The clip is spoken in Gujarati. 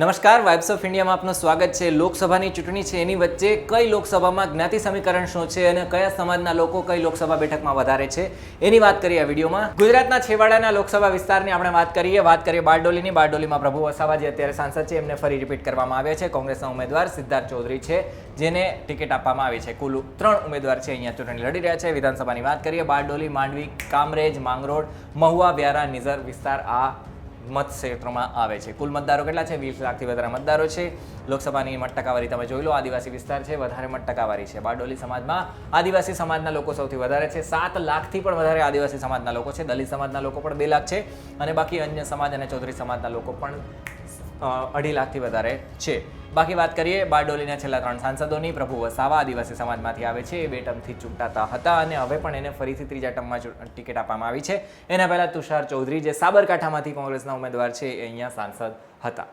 નમસ્કાર, વાઇબ્સ ઓફ ઇન્ડિયામાં આપનું સ્વાગત છે। લોકસભાની ચૂંટણી છે, એની વચ્ચે કઈ લોકસભામાં જ્ઞાતિ સમીકરણ શું છે અને કયા સમાજના લોકો કઈ લોકસભા બેઠકમાં વધારે છે એની વાત કરીએ આ વિડીયોમાં। ગુજરાતના છેવાડાના લોકસભા વિસ્તારની આપણે વાત કરીએ બારડોલીની। બારડોલીમાં પ્રભુ વસાવા જે અત્યારે સાંસદ છે એમને ફરી રિપીટ કરવામાં આવ્યા છે। કોંગ્રેસના ઉમેદવાર સિદ્ધાર્થ ચૌધરી છે જેને ટિકિટ આપવામાં આવી છે। કુલ 3 ઉમેદવાર છે અહીંયા ચૂંટણી લડી રહ્યા છે। વિધાનસભાની વાત કરીએ બારડોલી, માંડવી, કામરેજ, માંગરોળ, મહુવા, વ્યારા, નિઝર વિસ્તાર આ મત ક્ષેત્રોમાં આવે છે। કુલ મતદારો કેટલા છે? 20 લાખથી વધારે મતદારો છે। લોકસભાની મત ટકાવારી તમે જોઈ લો, આદિવાસી વિસ્તાર છે, વધારે મત ટકાવારી છે। બારડોલી સમાજમાં આદિવાસી સમાજના લોકો સૌથી વધારે છે, 7 લાખથી પણ વધારે આદિવાસી સમાજના લોકો છે। દલિત સમાજના લોકો પણ 2 લાખ છે અને બાકી અન્ય સમાજ અને ચૌધરી સમાજના લોકો પણ 2.5 લાખથી વધારે છે। બાકી વાત કરીએ બારડોલીના છેલ્લા 3 સાંસદોની। પ્રભુ વસાવા આદિવાસી સમાજમાંથી આવે છે, એ 2 ટર્મથી ચૂંટાતા હતા અને હવે પણ એને ફરીથી 3જા ટર્મમાં ટિકિટ આપવામાં આવી છે। એના પહેલા તુષાર ચૌધરી જે સાબરકાંઠામાંથી કોંગ્રેસના ઉમેદવાર છે એ અહીંયા સાંસદ હતા।